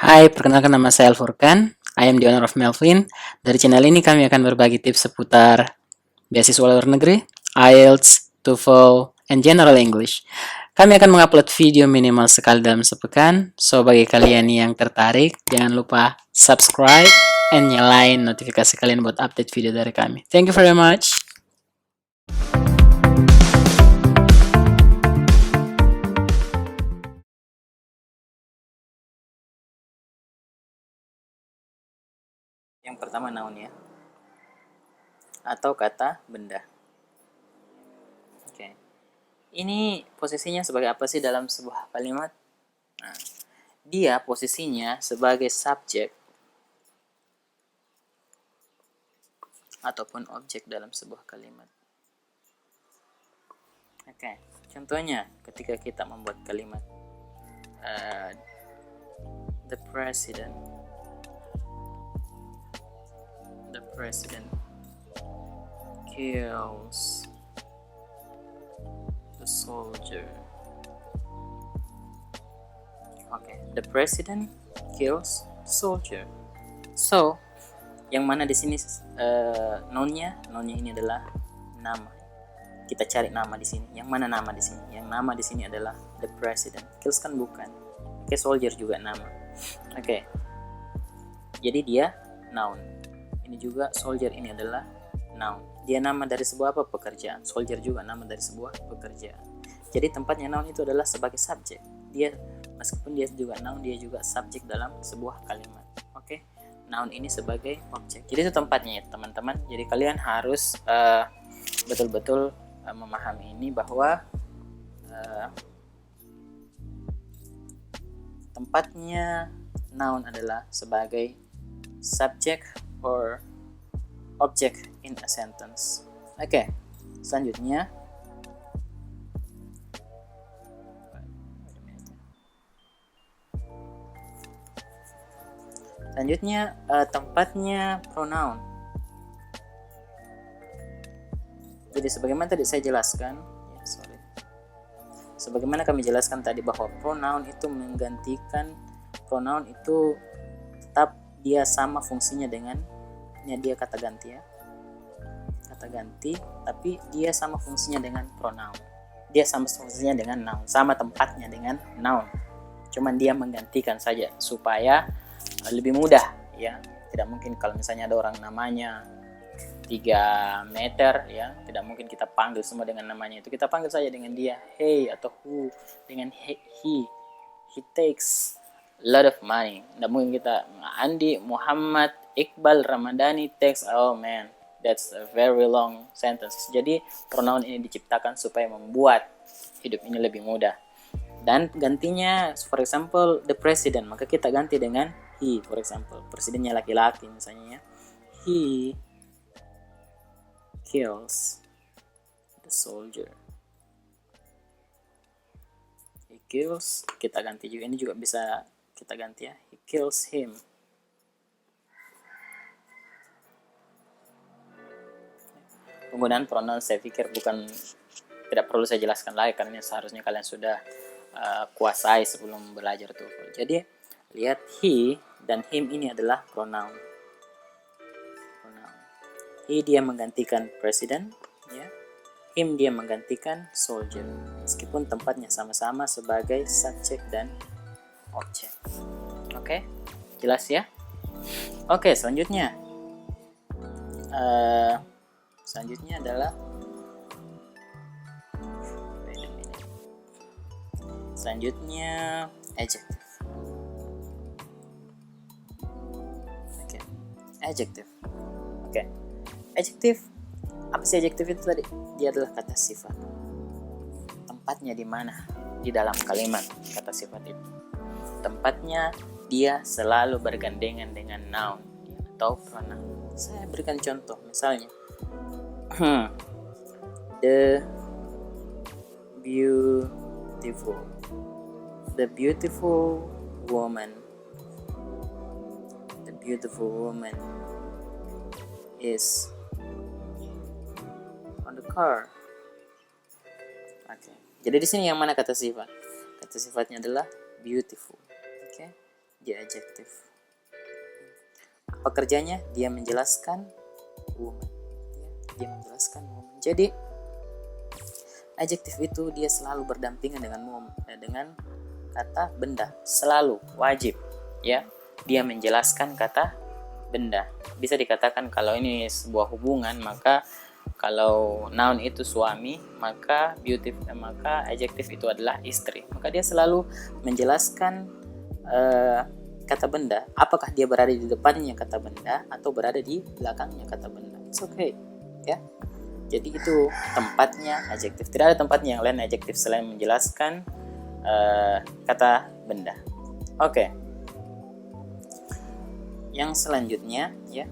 Hai, perkenalkan nama saya Alfurkan. I am the owner of Melvin. Dari channel ini kami akan berbagi tips seputar beasiswa luar negeri, IELTS, TOEFL, and General English. Kami akan mengupload video minimal sekali dalam sepekan. So, bagi kalian yang tertarik, jangan lupa subscribe and nyalain notifikasi kalian buat update video dari kami. Thank you very much. Yang pertama noun ya, atau kata benda. Oke. Ini posisinya sebagai apa sih dalam sebuah kalimat? Nah, dia posisinya sebagai subjek ataupun objek dalam sebuah kalimat. Oke, contohnya ketika kita membuat kalimat the president kills the soldier. Oke, the president kills the soldier. So, yang mana di sini nounnya ini adalah nama. Kita cari nama di sini. Yang mana nama di sini? Yang nama di sini adalah the president. Kills kan bukan. Oke, soldier juga nama. Oke. Jadi dia noun. Ini juga soldier ini adalah noun. Dia nama dari sebuah apa? Pekerjaan. Soldier juga nama dari sebuah pekerjaan. Jadi tempatnya noun itu adalah sebagai subjek. Dia meskipun dia juga noun, dia juga subjek dalam sebuah kalimat. Oke. Noun ini sebagai objek. Jadi itu tempatnya ya, teman-teman. Jadi kalian harus betul-betul memahami ini bahwa tempatnya noun adalah sebagai subject or object in a sentence. Oke, selanjutnya tempatnya pronoun. Jadi sebagaimana tadi saya jelaskan, sebagaimana kami jelaskan tadi bahwa pronoun itu menggantikan, pronoun itu tetap dia sama fungsinya dengan, ini dia kata ganti ya, kata ganti, tapi dia sama fungsinya dengan pronoun. Dia sama fungsinya dengan noun, sama tempatnya dengan noun. Cuman dia menggantikan saja supaya lebih mudah ya. Tidak mungkin kalau misalnya ada orang namanya 3 meter ya, tidak mungkin kita panggil semua dengan namanya itu. Kita panggil saja dengan dia, hey atau who, dengan he takes a lot of money. Tidak mungkin kita Andi, Muhammad, Iqbal, Ramadhani takes, oh man, that's a very long sentence. Jadi pronoun ini diciptakan supaya membuat hidup ini lebih mudah. Dan gantinya, for example, the president, maka kita ganti dengan he, for example. Presidennya laki-laki misalnya ya. He kills the soldier. He kills, kita ganti juga. Ini juga bisa kita ganti ya. He kills him. Penggunaan pronoun saya pikir tidak perlu saya jelaskan lagi karena seharusnya kalian sudah kuasai sebelum belajar TOEFL. Jadi lihat, he dan him ini adalah pronoun. He dia menggantikan president ya. Him dia menggantikan soldier. Meskipun tempatnya sama-sama sebagai subjek dan objek. Oke, jelas ya? Oke, selanjutnya. Selanjutnya adalah adjective. Oke, adjective. Oke. Adjektif, apa sih adjektif itu tadi? Dia adalah kata sifat. Tempatnya di mana? Di dalam kalimat kata sifat itu. Tempatnya dia selalu bergandengan dengan noun atau pronoun. Saya berikan contoh, misalnya the beautiful woman is on the car. Oke. Jadi di sini yang mana kata sifat? Kata sifatnya adalah beautiful. Oke. dia adjektif. Apa kerjanya? Dia menjelaskan woman, ya, dia menjelaskan woman. Jadi adjektif itu dia selalu berdampingan dengan kata benda, selalu wajib, ya. Dia menjelaskan kata benda. Bisa dikatakan kalau ini sebuah hubungan, maka kalau noun itu suami, maka adjektif itu adalah istri. Maka dia selalu menjelaskan kata benda, apakah dia berada di depannya kata benda atau berada di belakangnya kata benda. It's okay, ya. Jadi itu tempatnya adjektif. Tidak ada tempatnya yang lain adjektif selain menjelaskan kata benda. Oke. Yang selanjutnya, ya,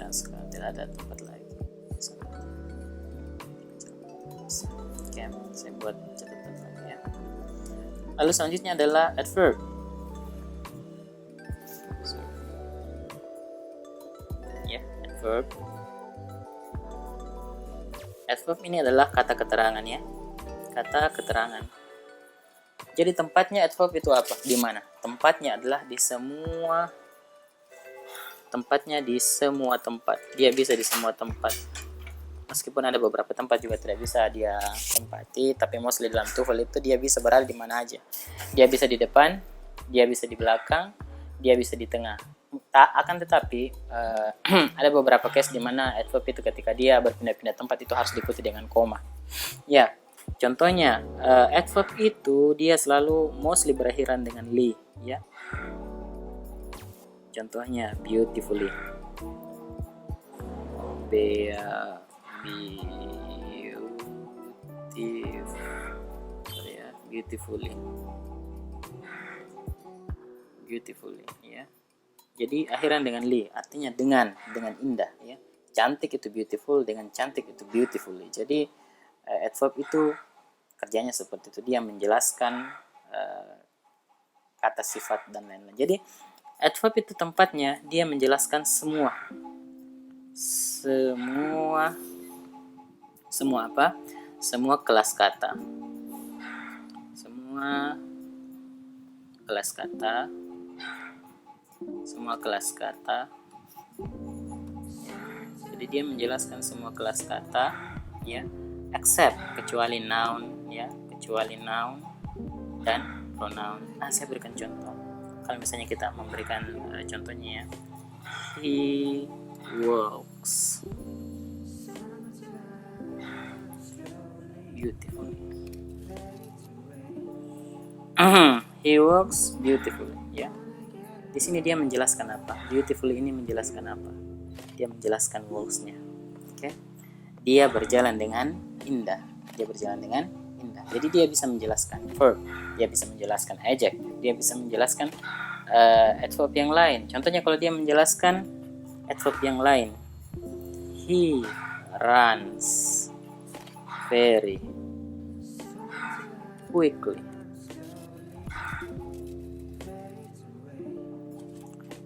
sekarang tidak ada tempat lagi. Oke, saya buat catatan lagi, ya. Lalu selanjutnya adalah adverb. Ya, adverb. Adverb ini adalah kata keterangan, ya. Kata keterangan. Jadi tempatnya adverb itu apa? Di mana? Tempatnya adalah di semua tempat. Dia bisa di semua tempat. Meskipun ada beberapa tempat juga tidak bisa dia tempati, tapi mostly dalam TOEFL itu dia bisa berada di mana aja. Dia bisa di depan, dia bisa di belakang, dia bisa di tengah. Akan tetapi ada beberapa case di mana adverb itu ketika dia berpindah-pindah tempat itu harus diikuti dengan koma. Ya, contohnya adverb itu dia selalu mostly berakhiran dengan li, ya. Contohnya beautifully. Beautifully, ya. Jadi akhiran dengan li, artinya dengan indah, ya. Cantik itu beautiful, dengan cantik itu beautifully. Jadi adverb itu kerjanya seperti itu, dia menjelaskan kata sifat dan lain-lain. Jadi adverb itu tempatnya dia menjelaskan semua apa? Semua kelas kata. Semua kelas kata. Jadi dia menjelaskan semua kelas kata, ya, except kecuali noun, ya, kecuali noun dan pronoun. Saya berikan contoh. Kalau misalnya kita memberikan contohnya, ya, he works beautifully. He works beautifully, ya. Di sini dia menjelaskan apa? Beautifully ini menjelaskan apa? Dia menjelaskan works-nya. Oke. Dia berjalan dengan indah. Jadi dia bisa menjelaskan verb, dia bisa menjelaskan adjective, dia bisa menjelaskan adverb yang lain. Contohnya kalau dia menjelaskan adverb yang lain, he runs very quickly.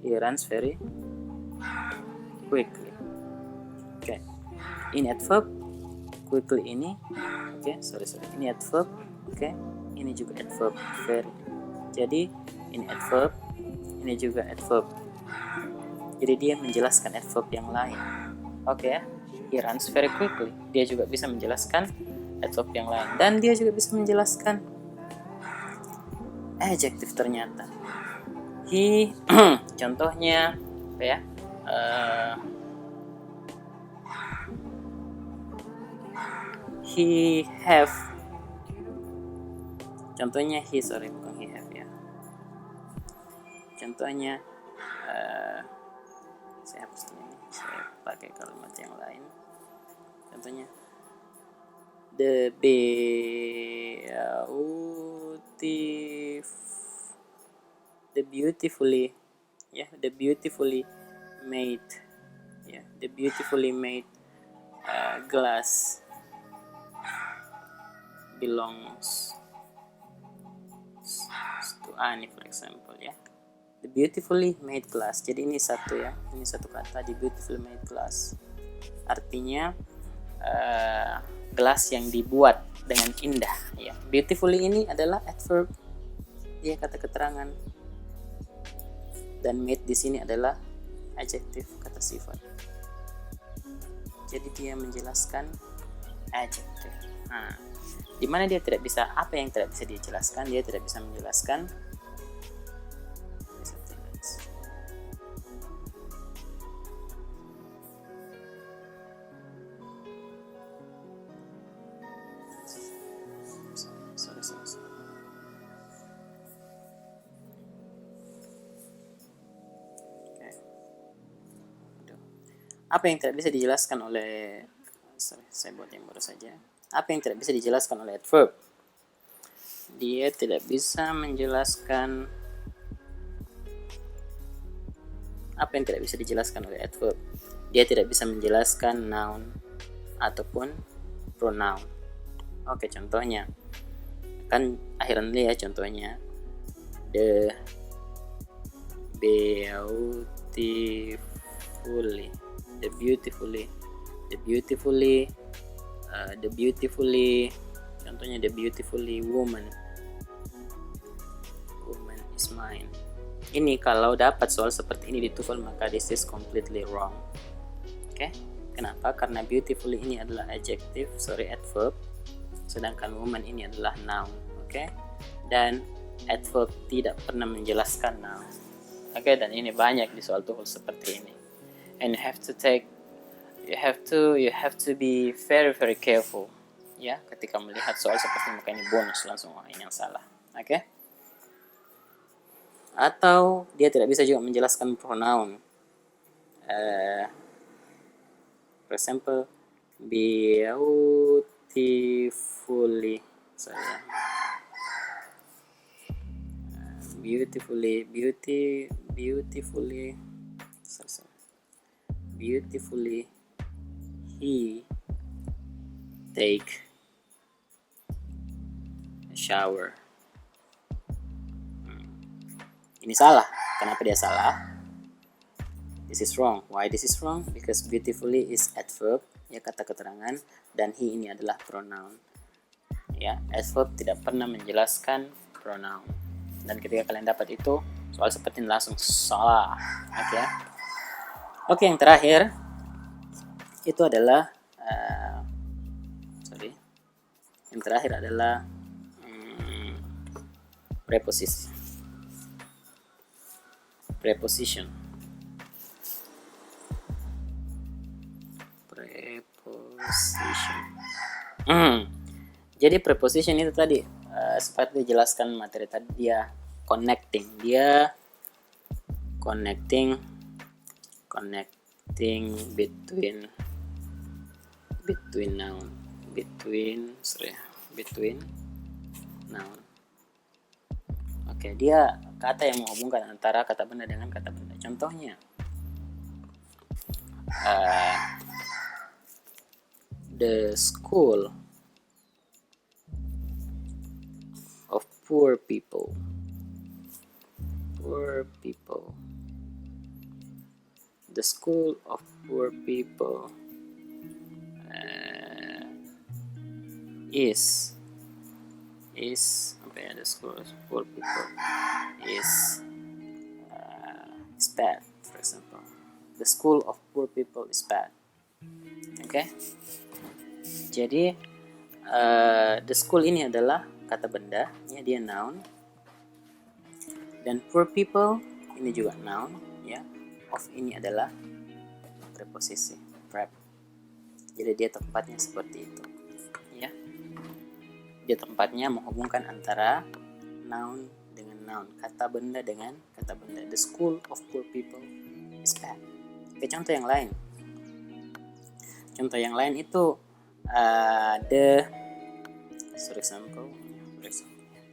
He runs very quickly. Okay. Ini adverb quickly ini. Ini adverb. Ini juga adverb very. Jadi ini adverb, ini juga adverb. Jadi dia menjelaskan adverb yang lain. Ya. He runs very quickly. Dia juga bisa menjelaskan adverb yang lain, dan dia juga bisa menjelaskan adjektif ternyata. He contohnya apa ya? He have. Contohnya bukan he have, ya. Contohnya saya hapus ini, saya pakai kalimat yang lain. Contohnya the beautifully made glass belongs to Annie, for example, ya. The beautifully made glass. Jadi ini satu, ya. Ini satu kata, the beautifully made glass. Artinya gelas yang dibuat dengan indah, ya. Beautifully ini adalah adverb, ya, kata keterangan. dan made di sini adalah adjektif, kata sifat. Jadi dia menjelaskan adjektif. Nah, di mana dia tidak bisa, apa yang tidak bisa dijelaskan? Dia tidak bisa menjelaskan apa yang tidak bisa dijelaskan oleh saya buat yang baru saja. Apa yang tidak bisa dijelaskan oleh adverb? Dia tidak bisa menjelaskan apa yang tidak bisa dijelaskan oleh adverb. Dia tidak bisa menjelaskan noun ataupun pronoun. Oke, contohnya kan akhirannya ya, contohnya the beautifully, the beautifully, contohnya the beautifully woman is mine. Ini kalau dapat soal seperti ini di TOEFL maka this is completely wrong. Oke, kenapa? Karena beautifully ini adalah adverb, sedangkan woman ini adalah noun. Oke, dan adverb tidak pernah menjelaskan noun. Oke, dan ini banyak di soal TOEFL seperti ini. And you have to be very very careful ya ketika melihat soal seperti ini. Maka ini bonus langsung, ini yang salah. Oke. Atau dia tidak bisa juga menjelaskan pronoun. For example, beautifully he take a shower. Ini salah. Kenapa dia salah? This is wrong. Why this is wrong? Because beautifully is adverb, ya, kata keterangan, dan he ini adalah pronoun. Ya, adverb tidak pernah menjelaskan pronoun. Dan ketika kalian dapat itu, soal seperti ini langsung salah. Oke. Oke, yang terakhir itu adalah yang terakhir adalah preposition. Jadi preposition itu tadi seperti dijelaskan materi tadi, dia connecting between noun. Oke, dia kata yang menghubungkan antara kata benda dengan kata benda. Contohnya the school of poor people. The school of poor people is apa ya? The school of poor people is bad, for example. The school of poor people is bad. Okay? Jadi the school ini adalah kata benda, ya, dia noun. Dan poor people ini juga noun, ya. Of ini adalah preposisi, verb. Jadi dia tempatnya seperti itu, ya. Dia tempatnya menghubungkan antara noun dengan noun, kata benda dengan kata benda. The school of poor people is bad. Oke, contoh yang lain. Contoh yang lain itu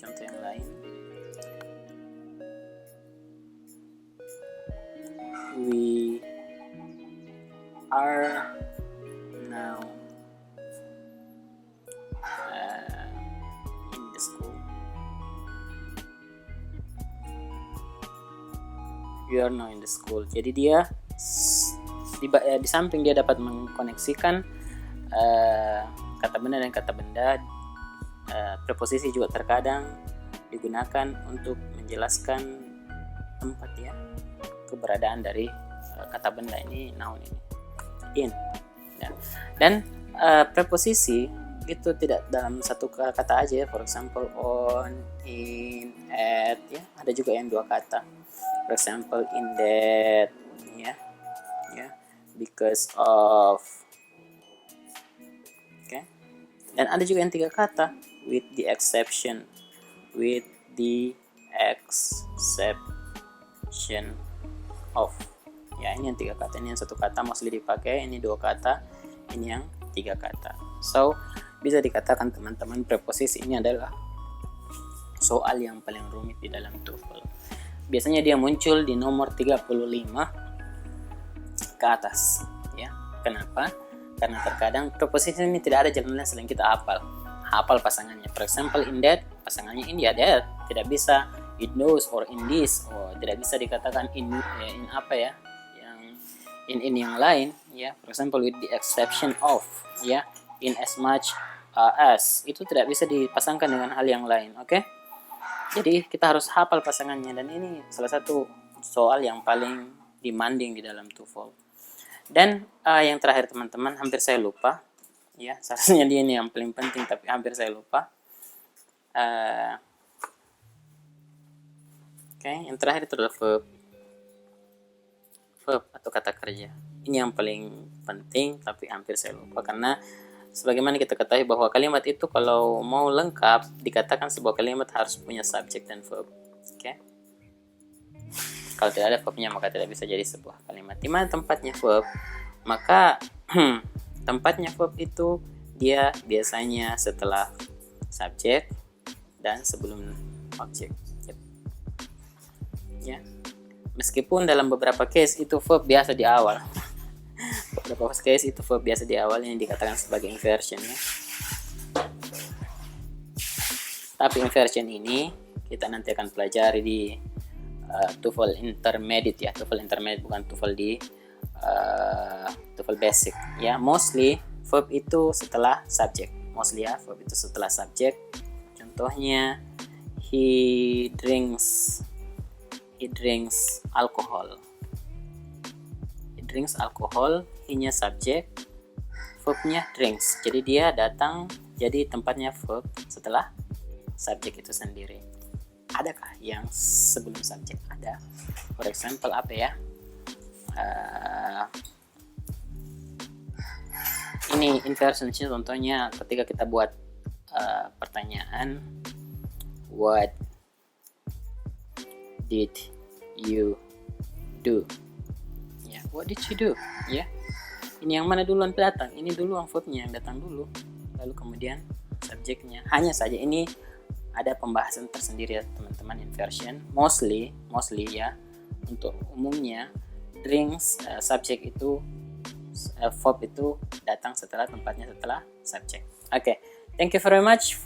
contoh yang lain, we are now in the school. We are now in the school. Jadi dia di samping dia dapat mengkoneksikan kata benda dan kata benda, preposisi juga terkadang digunakan untuk menjelaskan tempat, ya. keberadaan dari kata benda ini, noun ini, in ya. Dan preposisi itu tidak dalam satu kata aja ya. For example on, in, at ya, ada juga yang dua kata. For example in that ya, because of. Oke. Dan ada juga yang tiga kata, with the exception of ya. Ini yang tiga kata, ini yang satu kata mostly dipakai, ini dua kata, ini yang tiga kata. So bisa dikatakan teman-teman, preposisi ini adalah soal yang paling rumit di dalam TOEFL. Biasanya dia muncul di nomor 35 ke atas ya. Kenapa? Karena terkadang preposisi ini tidak ada jalan lain selain kita hafal pasangannya. For example in that, pasangannya in ya, that. Tidak bisa it knows or in this, tidak bisa dikatakan in apa ya, yang in yang lain ya. For example with the exception of ya, in as much as, itu tidak bisa dipasangkan dengan hal yang lain. Oke? Jadi kita harus hafal pasangannya, dan ini salah satu soal yang paling demanding di dalam TOEFL. Dan yang terakhir teman-teman, hampir saya lupa ya, seharusnya dia ini yang paling penting tapi hampir saya lupa. Yang terakhir itu adalah verb atau kata kerja. Ini yang paling penting tapi hampir saya lupa, karena sebagaimana kita ketahui bahwa kalimat itu kalau mau lengkap dikatakan sebuah kalimat harus punya subjek dan verb. Kalau tidak ada verbnya maka tidak bisa jadi sebuah kalimat. Di mana tempatnya verb? Maka tempatnya verb itu dia biasanya setelah subjek dan sebelum objek. Ya. Meskipun dalam beberapa case itu verb biasa di awal. Beberapa case itu verb biasa di awal yang dikatakan sebagai inversion ya. Tapi inversion ini kita nanti akan pelajari di TOEFL Intermediate ya. TOEFL Intermediate bukan TOEFL di TOEFL Basic ya. Mostly verb itu setelah subjek. Mostly ya, verb itu setelah subjek. Contohnya he drinks alcohol. Drinks alcohol, he-nya subjek, verb-nya drinks. Jadi dia datang, jadi tempatnya verb setelah subjek itu sendiri. Adakah yang sebelum subjek? Ada. For example apa ya? Ini inversion contohnya ketika kita buat pertanyaan, what did you do? What did you do? Ya. Ini yang mana duluan datang? Ini dulu verbnya yang datang dulu. Lalu kemudian subjeknya. Hanya saja ini ada pembahasan tersendiri ya teman-teman, inversion. Mostly ya. Untuk umumnya drinks subjek itu verb itu datang setelah tempatnya setelah subjek. Oke. Thank you very much.